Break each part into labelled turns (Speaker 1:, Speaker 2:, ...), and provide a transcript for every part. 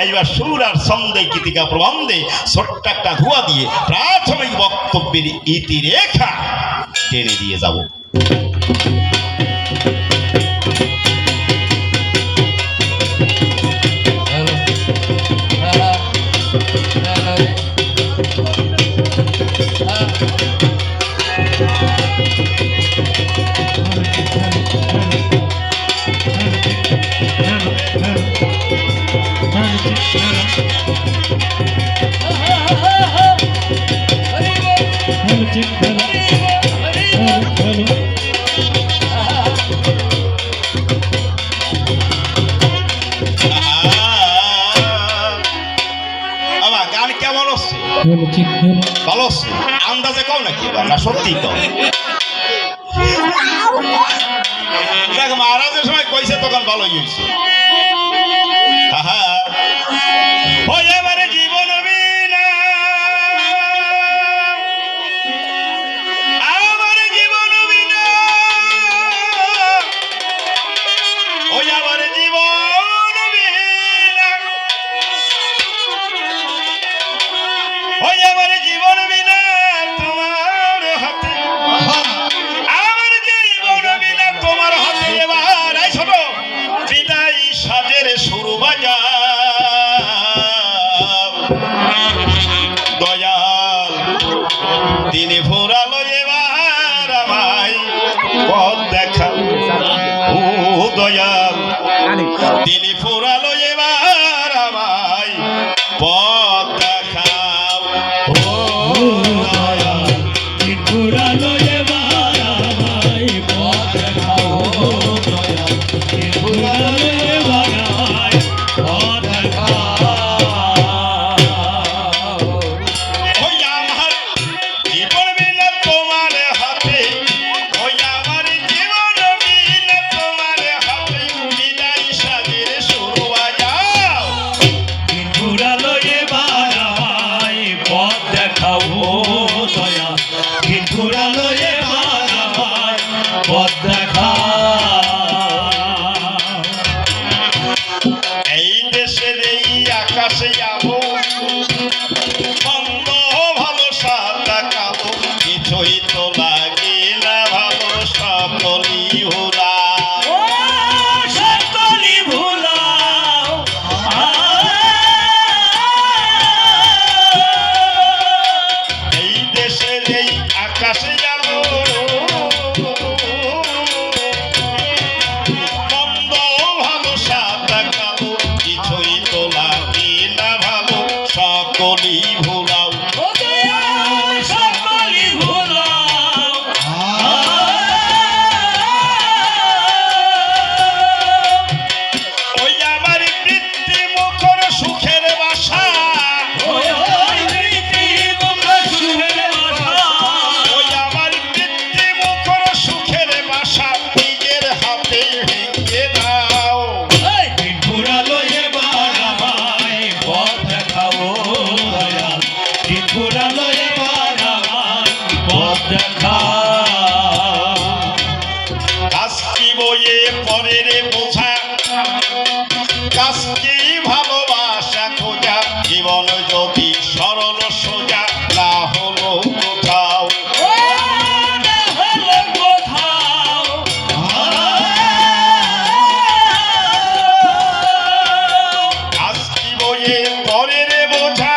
Speaker 1: এইবার সুর আর ছন্দে গীতিকা প্রবন্ধে ছোট্ট একটা ধোঁয়া দিয়ে প্রাথমিক বক্তব্যের ইতিরেখা টেনে দিয়ে যাব। গান কেমন হচ্ছে? ভালো হচ্ছে? আন্দাজে কও নাকি না সত্যি কও? দেখ মহারাজের সময় কইছে তখন ভালো হয়েছে। ওই এবারে জীবন বিনা আমার জীবন বিনা ওই আমার জীবন বিনা ওই আমার জীবন বিনা তোমার হাতে আমার জীবন বিনা তোমার হাতে এবার এই ছোট বিদায় সাজের শুরু বাজা দয়াল দিনে ফুরালো এবার আমায় পথ দেখা ও দয়াল দিনে ফুরালো এবার আমায় পথ দেখাও ও দয়াল দিন ফুরালো এবার আমায় পথ দেখাও ও দয়াল দিন ফুরালো এবার আমায় পথ দেখাও। এই দেশের এই আকাশে যাবো মন্দ ভালো সাদা কালো কিছুই তো লাগে না ভালো সকলি ভোলা সকলি ভোলা এই দেশের এই আকাশে যাবো মন্দ ভালো সাদা কালো কিছুই তো লাগে না ভালো সকলি ভোলাও সকলি ভোলাও ওই আমার বৃত্তি মুখর সুখের বাসা ওই আমার বৃত্তি মুখর সুখের বাসা নিজের হাতে ভেঙে দাও দিন ফুরালো এবার আমায় পথ দেখাও দয়াল দিন ফুরালো এবার আমায় পথ দেখাও। কাজটি বইয়ে পরের বোঝা কাজটি ভালোবাসা খোঁজা জীবন যদি সরল সোজা না হলো কোথাও কাজটি বইয়ে পরের বোঝা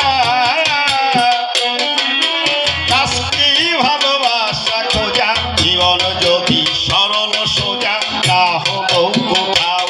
Speaker 1: কাজটি ভালোবাসা খোঁজা জীবন যদি সরল সোজা না হলো কোথাও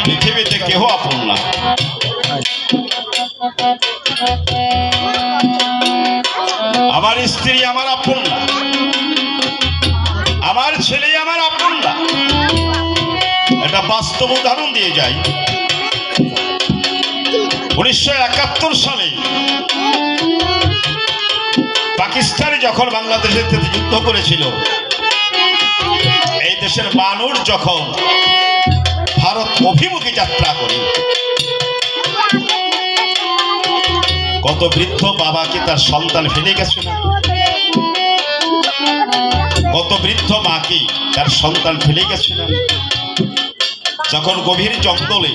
Speaker 1: পৃথিবীতে কেহ আপন না আমার স্ত্রী আমার আপন না আমার ছেলে আমার আপন না এটা বাস্তব উদাহরণ দিয়ে যাই 1971 সালে পাকিস্তানে যখন বাংলাদেশের সাথে যুদ্ধ করেছিল, এই দেশের মানুষ যখন ভারত অভিমুখী যাত্রা করে, কত বৃদ্ধ বাবাকে তার সন্তান ফেলে গেছে না? কত বৃদ্ধ মাকে তার সন্তান ফেলে গেছে না? যখন গভীর জঙ্গলে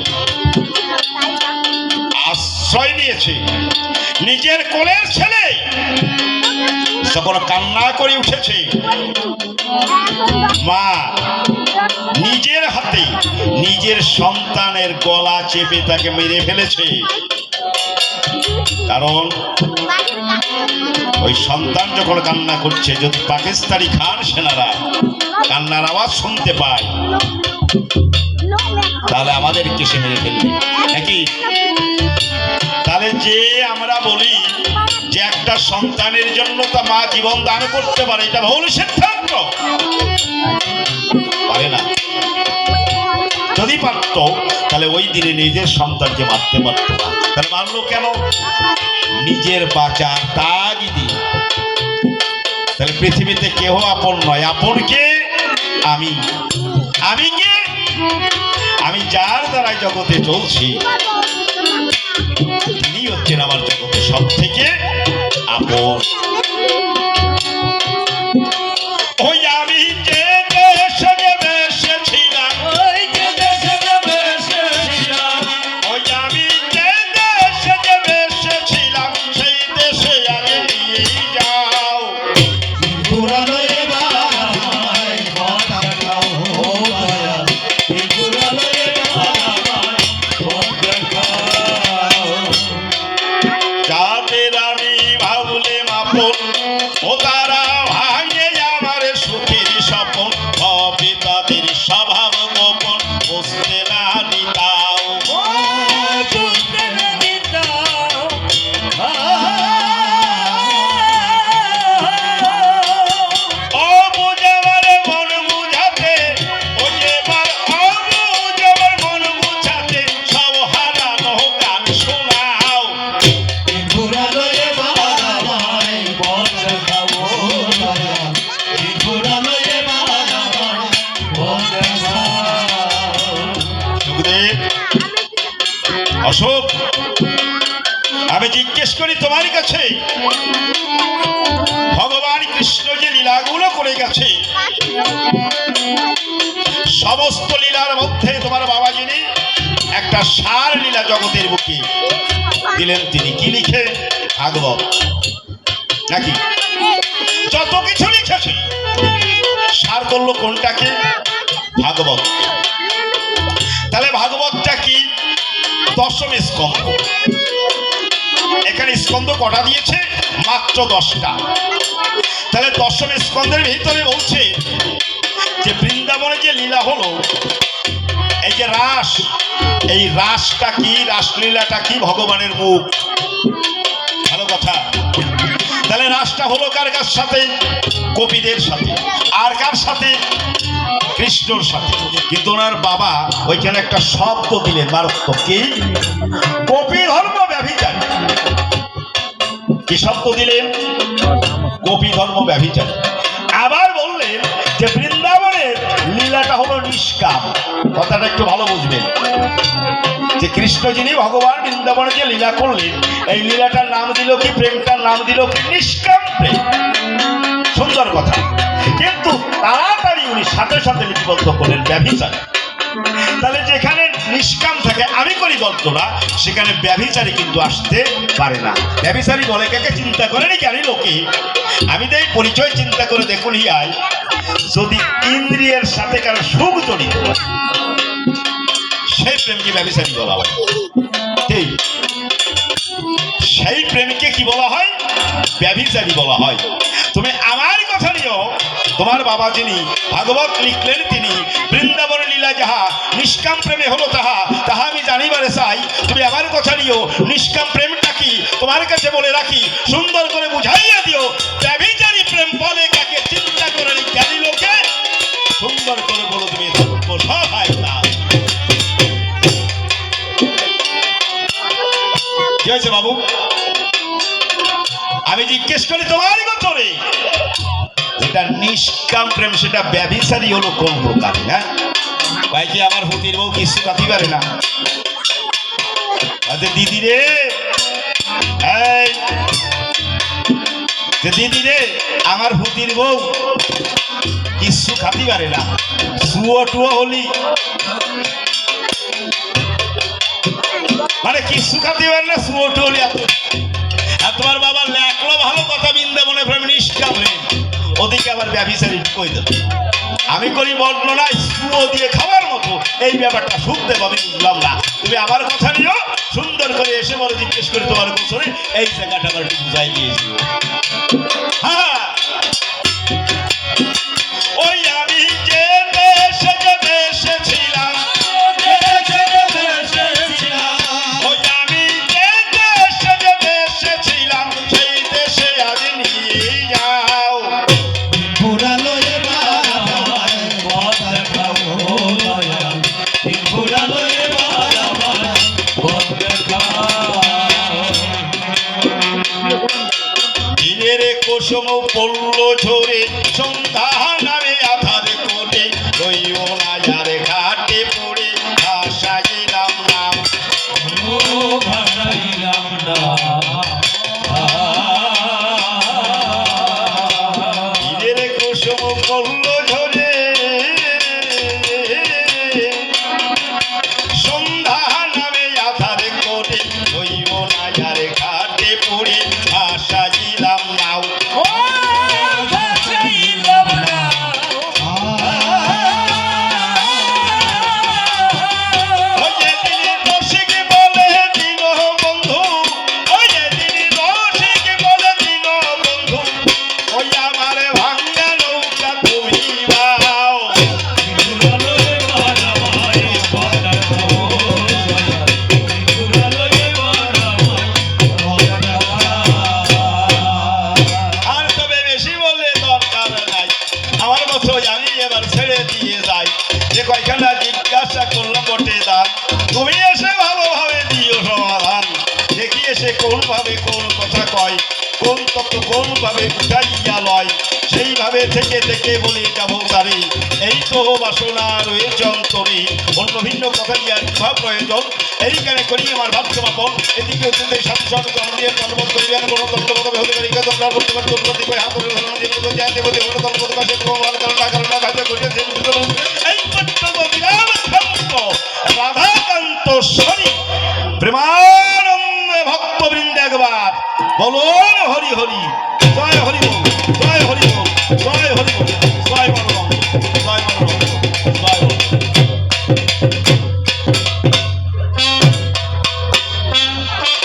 Speaker 1: আশ্রয় নিয়েছে, নিজের কোলের ছেলে যখন কান্না করে উঠেছে, মা নিজের হাতে নিজের সন্তানের গলা চেপে তাকে মেরে ফেলেছে। কারণ ওই সন্তান যখন কান্না করছে, যদি পাকিস্তানি খান সেনারা কান্নার আওয়াজ শুনতে পায়, তাহলে আমাদেরকে সে মেরে ফেলবে নাকি? তাহলে যে আমরা বলি যে একটা সন্তানের জন্য তা মা জীবন দান করতে পারে, এটা ভুল সিদ্ধান্ত। পারে না। যদি পারত তাহলে ওই দিনে নিজের সন্তানকে মারতে পারত না। তাহলে মারলো কেন? নিজের বাঁচার তাগিদে। তাহলে পৃথিবীতে কেহ আপন নয়। আপন কে? আমি। আমি কে? আমি যার দ্বারা জগতে চলছি, তিনি হচ্ছেন আমার জগতে সব থেকে আপন। ওই আমি যে দেশে বেসেছিলাম, ওই আমি যে দেশে বেসেছিলাম, সেই দেশে আমি নিয়ে যাও। যাদের আমি ভাবলেম আপন, ও তারা ভাঙে আমার সুখের স্বপন। হবে তাদের স্বভাব গোপন, বুঝতে না দিতাও। ও বুঝাবার মন বুঝাতে, ও যেবার অবুঝাবার মন বুঝাতে, সব হারানো গান শোনাও। অশোক, আমি জিজ্ঞেস করি তোমার কাছে, ভগবান কৃষ্ণ যে লীলাগুলো করে গেছে, সমস্ত লীলার মধ্যে তোমার বাবা যিনি একটা সার লীলা জগতের বুকে দিলেন, তিনি কি লিখে? ভাগবত নাকি? যত কিছু লিখেছে সার করলো কোনটাকে? ভাগবত। তাহলে ভাগবতটা কি? দশম স্কন্ধ। এখানে স্কন্ধ কটা দিয়েছে? মাত্র 10টা। তাহলে দশম স্কন্ধের ভিতরে বলছে যে বৃন্দাবনে যে লীলা হলো, এই যে রাস, এই রাসটা কি? রাসলীলাটা কি? ভগবানের মুখ। ভালো কথা। তাহলে রাসটা হলো কার সাথে? গোপীদের সাথে। আর কার সাথে? কৃষ্ণর সাথে। কিন্তু ওনার বাবা ওইখানে একটা শব্দ দিলেন মারাত্মক। কি? গোপী ধর্ম ব্যভিচারী। কি শব্দ দিলেন? গোপী ধর্ম ব্যভিচারী। আবার বললেন যে বৃন্দাবনের লীলাটা হলো নিষ্কাম। কথাটা একটু ভালো বুঝবেন, যে কৃষ্ণ যিনি ভগবান বৃন্দাবনে যে লীলা করলেন, এই লীলাটার নাম দিল কি? প্রেমটার নাম দিল কি? নিষ্কাম প্রেম। সুন্দর কথা। কিন্তু তাড়াতাড়ি উনি সাথে সাথে লিপিবদ্ধ করলেন ব্যভিচার। তাহলে যেখানে নিষ্কাম থাকে, আমি করি বর্তনা, সেখানে ব্যভিচারী কিন্তু আসতে পারে না। ব্যভিচারী বলে কাকে? চিন্তা করেনি জ্ঞানী লোকে। আমি তো এই পরিচয় চিন্তা করে দেখুন, হিয়ায় যদি ইন্দ্রিয়ের সাথে কারো সুখ জড়িত, সেই প্রেমকে ব্যভিচারী বলা হয়। ঠিক সেই প্রেমকে কি বলা হয়? ব্যভিচারী বলা হয়। তুমি আমার কথা নিও, তোমার বাবা যিনি ভাগবত লিখলেন, তিনি বৃন্দাবন লীলা যাহা নিষ্কাম প্রেমে হলো তাহা তাহা আমি জানিবারে চাই। তুমি আমার কথা নিও, নিষ্কাম প্রেমটা কি তোমার কাছে বলে রাখি, সুন্দর করে বুঝাইয়া দিও। ব্যভিচারী প্রেম বলে কাকে? চিন্তা করে জ্ঞানী লোকে সুন্দর করে বলো তুমি। সবাই হয়েছে বাবু? আমি জিজ্ঞেস করি তোমার গোচরে যেটা নিষ্কাম প্রেম সেটা ব্যভিচারী হলো কোন প্রকার? হ্যাঁ ভাই যে আমার হুতির বউ কিছু কাটি পারে না। দিদি রে, দিদি রে, আমার হুতির বউ কিচ্ছু খাতি পারে না, শুয়ো টুয়ো হলি মানে কিচ্ছু খাতি পারে না, শুয়ো টুয়ো হলি। আর তোমার বাবা লেখলো ভালো কথা, বৃন্দাবনে প্রেম নিষ্কাম প্রেম, ওদিকে আবার ব্যভিচারী কই দেব। আমি করি বর্ণনা শুয়ো দিয়ে খাওয়ার মতো, এই ব্যাপারটা শুনতে আমি বুঝলাম না। তুমি আমার কথা নিও, সুন্দর করে এসে বড় জিজ্ঞেস করে তোমার গোচরে এই জায়গাটা আবার একটু বুঝাই দিয়েছি। হ্যাঁ ওই আমি যে দেশে ছিলাম, ওই আমি যে দেশে ছিলাম, সেই দেশে আজ নিয়ে যাও। দিনের কুসুম পড়ল ঝরে, সন্ধ্যা নামে আধার করে, রইও না যার ঘাটে পড়ে, ভাসাইলাম নাম। দিনের কুসুম পড়ল ঝরে, সন্ধ্যা নামে আধার করে, রইও না যার ঘাটে পড়ে, ভাসাইলাম নাও। জিজ্ঞাসা করলাম বটে দান, তুমি এসে ভালোভাবে দিও সমাধান। দেখি এসে কোন ভাবে কোন কথা কয়, কোন তত্ত্ব কোন ভাবে উঠাইয়া লয়, সেইভাবে থেকে থেকে বলি যাবো তারে। এই তো বাসনা রয়েছে অন্তরে, অন্য ভিন্ন কথা দিয়ে আর প্রয়োজন। এইখানে করি আমার ভাব সমাপন। এদিকে অত্যন্ত সাথে সাথে দিয়ে তন্ত্র করিবেন কোন তন্ত্র হতে পারি তন্ত্র করতে পারি তন্ত্র দিকে হাত ধরে ধরুন দিয়ে জানতে বলি হলো তন্ত্র কাছে প্রমাণ কারণ না কারণ না কাজে করিতে এই পট্টব বিরাম ভক্ত রাধাকান্ত শরী প্রেমানন্দে ভক্তবৃন্দ একবার বলুন হরি হরি, জয় হরি বল, জয়